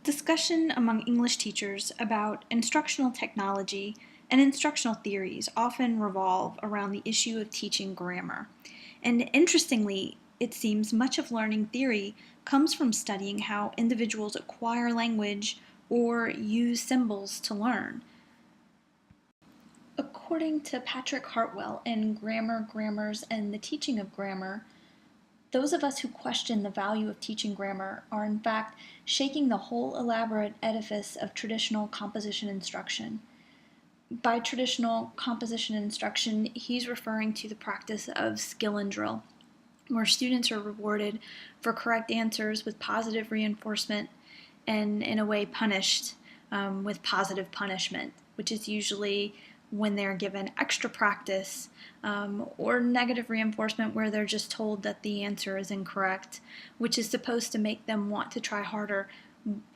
Discussion among English teachers about instructional technology and instructional theories often revolve around the issue of teaching grammar. And interestingly, it seems much of learning theory comes from studying how individuals acquire language or use symbols to learn. According to Patrick Hartwell in Grammar, Grammars, and the Teaching of Grammar, those of us who question the value of teaching grammar are in fact shaking the whole elaborate edifice of traditional composition instruction. By traditional composition instruction, he's referring to the practice of skill and drill, where students are rewarded for correct answers with positive reinforcement and, in a way, punished with positive punishment, which is usually when they're given extra practice, or negative reinforcement where they're just told that the answer is incorrect, which is supposed to make them want to try harder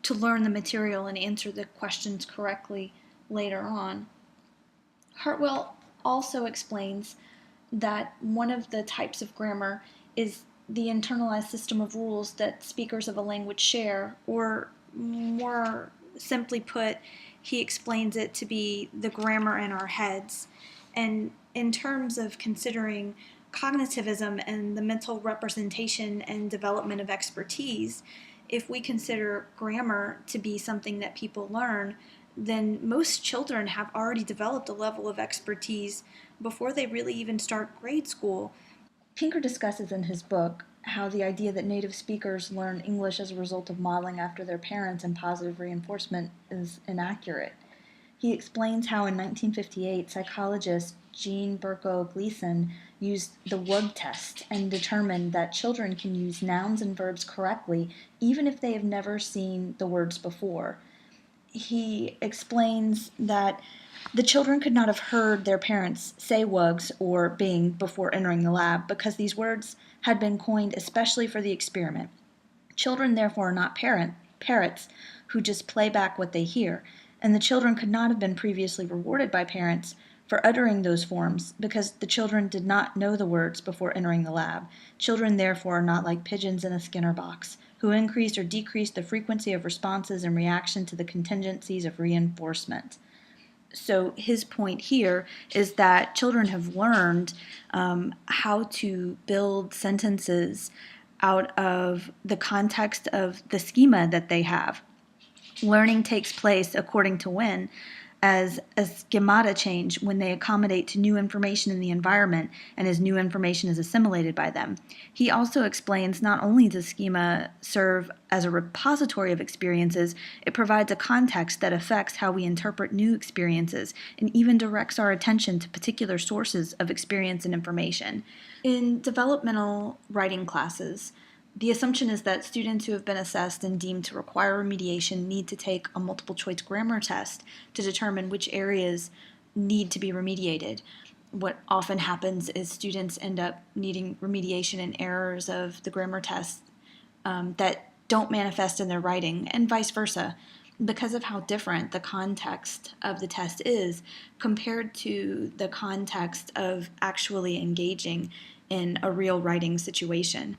to learn the material and answer the questions correctly later on. Hartwell also explains that one of the types of grammar is the internalized system of rules that speakers of a language share, or more simply put, he explains it to be the grammar in our heads. And in terms of considering cognitivism and the mental representation and development of expertise, if we consider grammar to be something that people learn, then most children have already developed a level of expertise before they really even start grade school. Pinker discusses in his book how the idea that native speakers learn English as a result of modeling after their parents and positive reinforcement is inaccurate. He explains how in 1958 psychologist Jean Berko Gleason used the WUG test and determined that children can use nouns and verbs correctly even if they have never seen the words before. He explains that the children could not have heard their parents say wugs or bing before entering the lab because these words had been coined especially for the experiment. Children therefore are not parrots who just play back what they hear, and the children could not have been previously rewarded by parents for uttering those forms because the children did not know the words before entering the lab. Children therefore are not like pigeons in a Skinner box, who increase or decrease the frequency of responses in reaction to the contingencies of reinforcement. So his point here is that children have learned how to build sentences out of the context of the schema that they have. Learning takes place according to when, as a schemata change when they accommodate to new information in the environment and as new information is assimilated by them. He also explains not only does schema serve as a repository of experiences, it provides a context that affects how we interpret new experiences and even directs our attention to particular sources of experience and information. In developmental writing classes, the assumption is that students who have been assessed and deemed to require remediation need to take a multiple choice grammar test to determine which areas need to be remediated. What often happens is students end up needing remediation in errors of the grammar test that don't manifest in their writing, and vice versa, because of how different the context of the test is compared to the context of actually engaging in a real writing situation.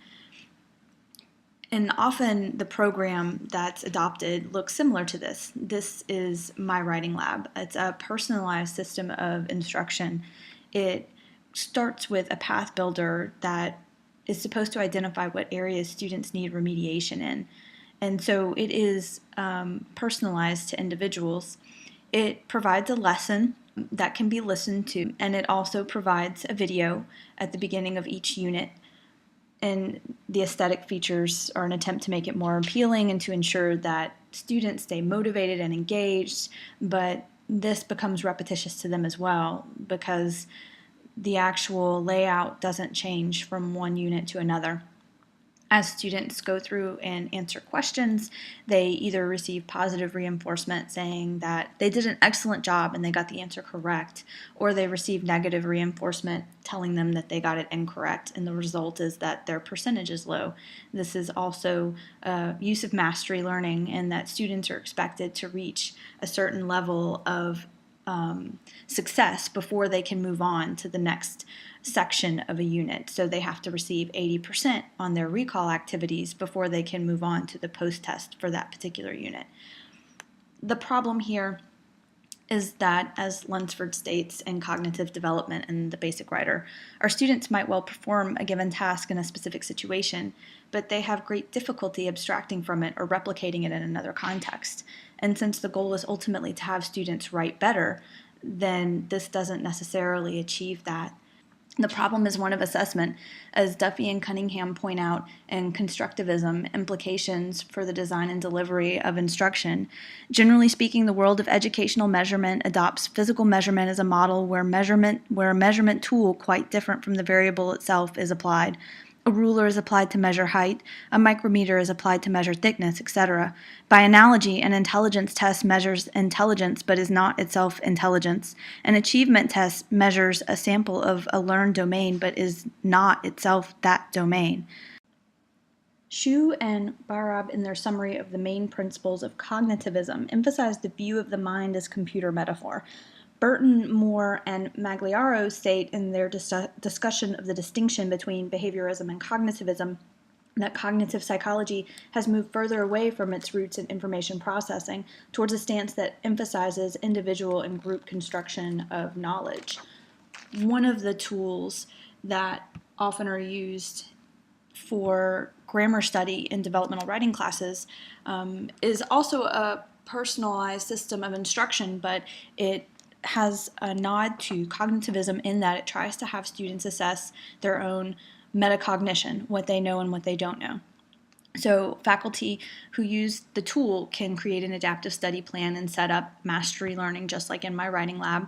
And often the program that's adopted looks similar to this. This is My Writing Lab. It's a personalized system of instruction. It starts with a path builder that is supposed to identify what areas students need remediation in. And so it is personalized to individuals. It provides a lesson that can be listened to, and it also provides a video at the beginning of each unit. And the aesthetic features are an attempt to make it more appealing and to ensure that students stay motivated and engaged, but this becomes repetitious to them as well because the actual layout doesn't change from one unit to another. As students go through and answer questions, they either receive positive reinforcement saying that they did an excellent job and they got the answer correct, or they receive negative reinforcement telling them that they got it incorrect, and the result is that their percentage is low. This is also use of mastery learning, and that students are expected to reach a certain level of success before they can move on to the next section of a unit. So they have to receive 80% on their recall activities before they can move on to the post-test for that particular unit. The problem here is that, as Lunsford states in Cognitive Development in the Basic Writer, our students might well perform a given task in a specific situation, but they have great difficulty abstracting from it or replicating it in another context. And since the goal is ultimately to have students write better, then this doesn't necessarily achieve that. The problem is one of assessment, as Duffy and Cunningham point out in Constructivism, Implications for the Design and Delivery of Instruction. Generally speaking, the world of educational measurement adopts physical measurement as a model where a measurement tool quite different from the variable itself is applied. A ruler is applied to measure height, a micrometer is applied to measure thickness, etc. By analogy, an intelligence test measures intelligence but is not itself intelligence. An achievement test measures a sample of a learned domain but is not itself that domain. Shu and Barab, in their summary of the main principles of cognitivism, emphasize the view of the mind as computer metaphor. Burton, Moore, and Magliaro state in their discussion of the distinction between behaviorism and cognitivism that cognitive psychology has moved further away from its roots in information processing towards a stance that emphasizes individual and group construction of knowledge. One of the tools that often are used for grammar study in developmental writing classes is also a personalized system of instruction, but it has a nod to cognitivism in that it tries to have students assess their own metacognition, what they know and what they don't know. So faculty who use the tool can create an adaptive study plan and set up mastery learning, just like in my writing lab.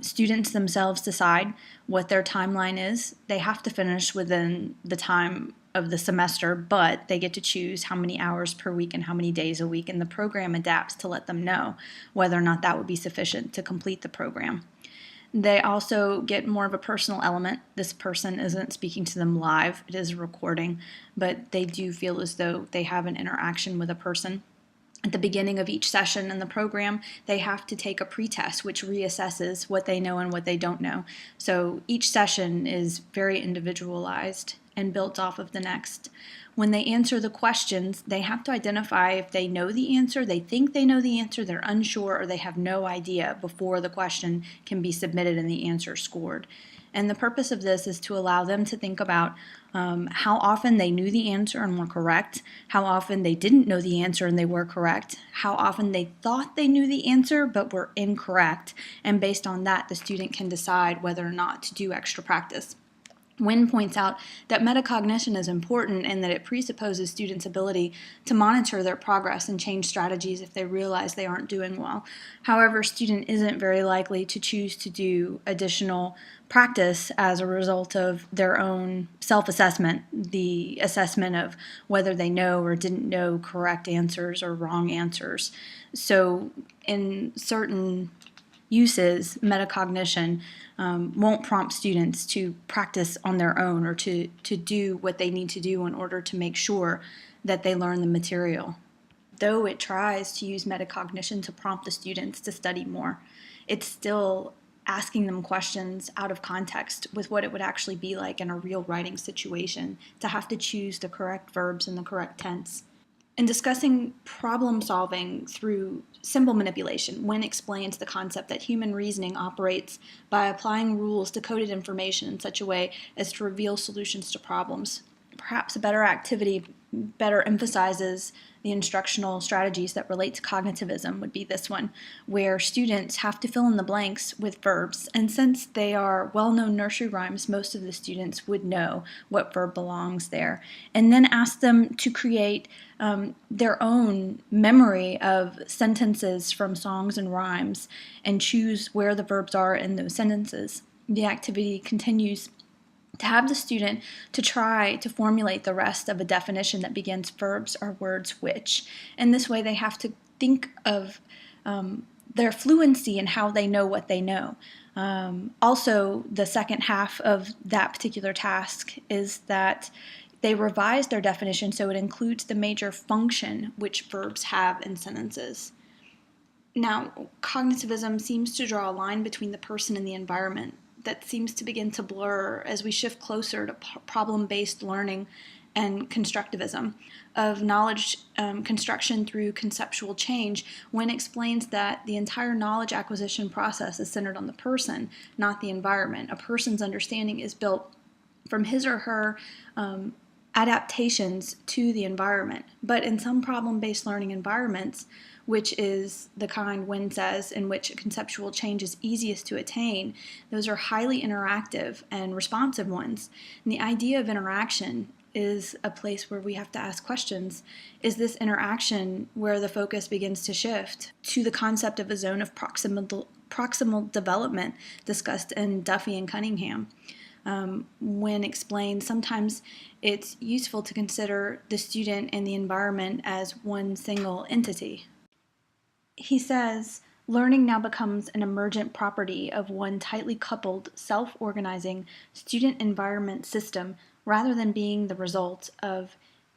Students themselves decide what their timeline is. They have to finish within the time of the semester, but they get to choose how many hours per week and how many days a week, and the program adapts to let them know whether or not that would be sufficient to complete the program. They also get more of a personal element. This person isn't speaking to them live, it is a recording, but they do feel as though they have an interaction with a person. At the beginning of each session in the program, they have to take a pretest which reassesses what they know and what they don't know. So each session is very individualized and built off of the next. When they answer the questions, they have to identify if they know the answer, they think they know the answer, they're unsure, or they have no idea before the question can be submitted and the answer scored. And the purpose of this is to allow them to think about how often they knew the answer and were correct, how often they didn't know the answer and they were correct, how often they thought they knew the answer but were incorrect, and based on that, the student can decide whether or not to do extra practice. Wynne points out that metacognition is important and that it presupposes students' ability to monitor their progress and change strategies if they realize they aren't doing well. However, a student isn't very likely to choose to do additional practice as a result of their own self-assessment, the assessment of whether they know or didn't know correct answers or wrong answers. So in certain uses, metacognition won't prompt students to practice on their own or to do what they need to do in order to make sure that they learn the material. Though it tries to use metacognition to prompt the students to study more, it's still asking them questions out of context with what it would actually be like in a real writing situation to have to choose the correct verbs in the correct tense. In discussing problem solving through symbol manipulation, Wynne explains the concept that human reasoning operates by applying rules to coded information in such a way as to reveal solutions to problems. Perhaps a better activity better emphasizes the instructional strategies that relate to cognitivism would be this one, where students have to fill in the blanks with verbs, and since they are well-known nursery rhymes, most of the students would know what verb belongs there, and then ask them to create their own memory of sentences from songs and rhymes and choose where the verbs are in those sentences. The activity continues to have the student to try to formulate the rest of a definition that begins verbs or words which. In this way, they have to think of their fluency and how they know what they know. Also, the second half of that particular task is that they revise their definition so it includes the major function which verbs have in sentences. Now, cognitivism seems to draw a line between the person and the environment that seems to begin to blur as we shift closer to problem-based learning and constructivism of knowledge construction through conceptual change, when it explains that the entire knowledge acquisition process is centered on the person, not the environment. A person's understanding is built from his or her adaptations to the environment. But in some problem-based learning environments, which is the kind Wynne says in which conceptual change is easiest to attain, those are highly interactive and responsive ones. And the idea of interaction is a place where we have to ask questions. Is this interaction where the focus begins to shift to the concept of a zone of proximal development discussed in Duffy and Cunningham? When explained, sometimes it's useful to consider the student and the environment as one single entity. He says, learning now becomes an emergent property of one tightly coupled, self-organizing student-environment system rather than being the result of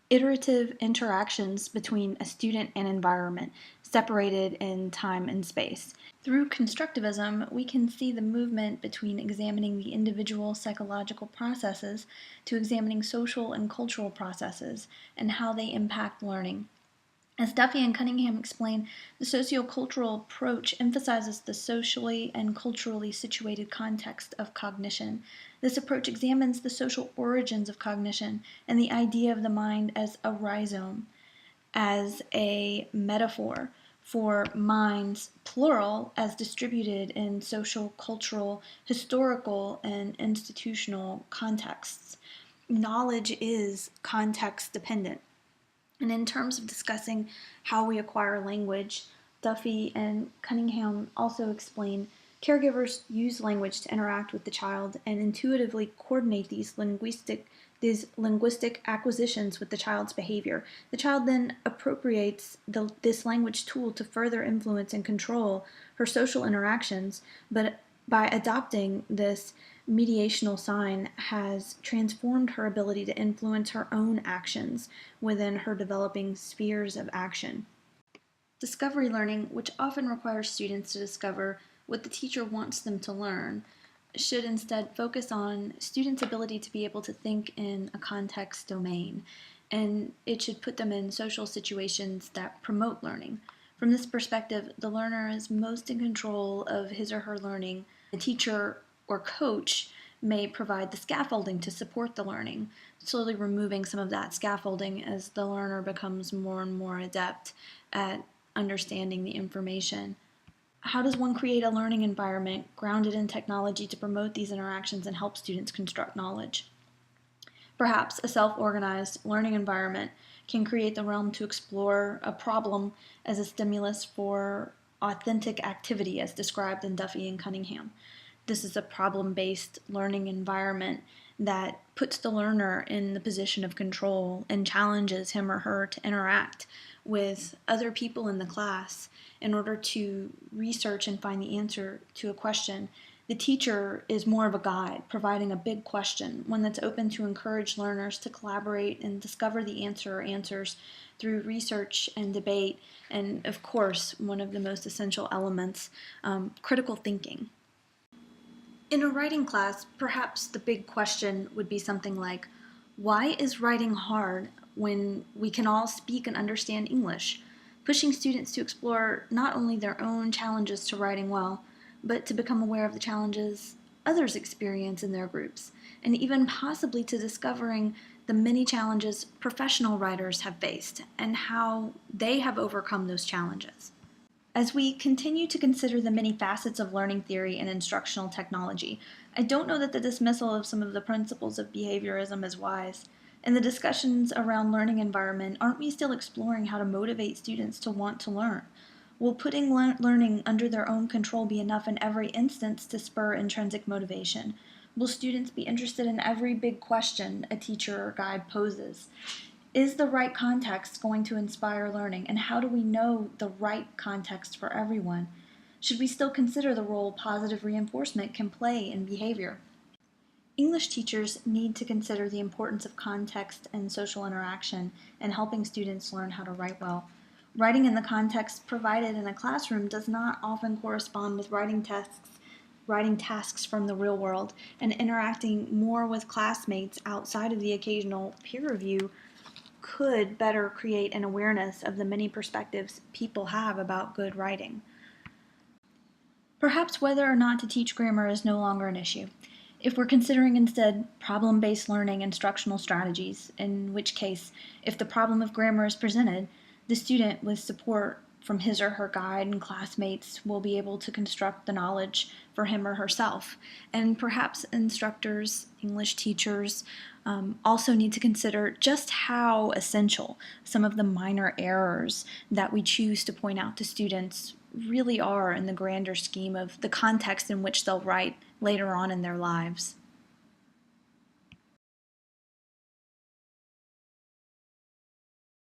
iterative interactions between a student and environment, separated in time and space. Through constructivism, we can see the movement between examining the individual psychological processes to examining social and cultural processes and how they impact learning. As Duffy and Cunningham explain, the sociocultural approach emphasizes the socially and culturally situated context of cognition. This approach examines the social origins of cognition and the idea of the mind as a rhizome, as a metaphor for minds, plural, as distributed in social, cultural, historical, and institutional contexts. Knowledge is context dependent. And in terms of discussing how we acquire language, Duffy and Cunningham also explain caregivers use language to interact with the child and intuitively coordinate these linguistic acquisitions with the child's behavior. The child then appropriates this language tool to further influence and control her social interactions, but by adopting this mediational sign has transformed her ability to influence her own actions within her developing spheres of action. Discovery learning, which often requires students to discover what the teacher wants them to learn, should instead focus on students' ability to be able to think in a context domain, and it should put them in social situations that promote learning. From this perspective, the learner is most in control of his or her learning. The teacher or coach may provide the scaffolding to support the learning, slowly removing some of that scaffolding as the learner becomes more and more adept at understanding the information. How does one create a learning environment grounded in technology to promote these interactions and help students construct knowledge? Perhaps a self-organized learning environment can create the realm to explore a problem as a stimulus for authentic activity as described in Duffy and Cunningham. This is a problem-based learning environment that puts the learner in the position of control and challenges him or her to interact with other people in the class in order to research and find the answer to a question. The teacher is more of a guide, providing a big question, one that's open to encourage learners to collaborate and discover the answer or answers through research and debate, and of course, one of the most essential elements, critical thinking. In a writing class, perhaps the big question would be something like, why is writing hard when we can all speak and understand English? Pushing students to explore not only their own challenges to writing well, but to become aware of the challenges others experience in their groups, and even possibly to discovering the many challenges professional writers have faced and how they have overcome those challenges. As we continue to consider the many facets of learning theory and instructional technology, I don't know that the dismissal of some of the principles of behaviorism is wise. In the discussions around learning environment, aren't we still exploring how to motivate students to want to learn? Will putting learning under their own control be enough in every instance to spur intrinsic motivation? Will students be interested in every big question a teacher or guide poses? Is the right context going to inspire learning, and how do we know the right context for everyone? Should we still consider the role positive reinforcement can play in behavior? English teachers need to consider the importance of context and social interaction in helping students learn how to write well. Writing in the context provided in a classroom does not often correspond with writing tasks from the real world, and interacting more with classmates outside of the occasional peer review could better create an awareness of the many perspectives people have about good writing. Perhaps whether or not to teach grammar is no longer an issue. If we're considering instead problem-based learning instructional strategies, in which case, if the problem of grammar is presented, the student, with support from his or her guide and classmates, will be able to construct the knowledge for him or herself. And perhaps instructors, English teachers, also need to consider just how essential some of the minor errors that we choose to point out to students really are in the grander scheme of the context in which they'll write later on in their lives.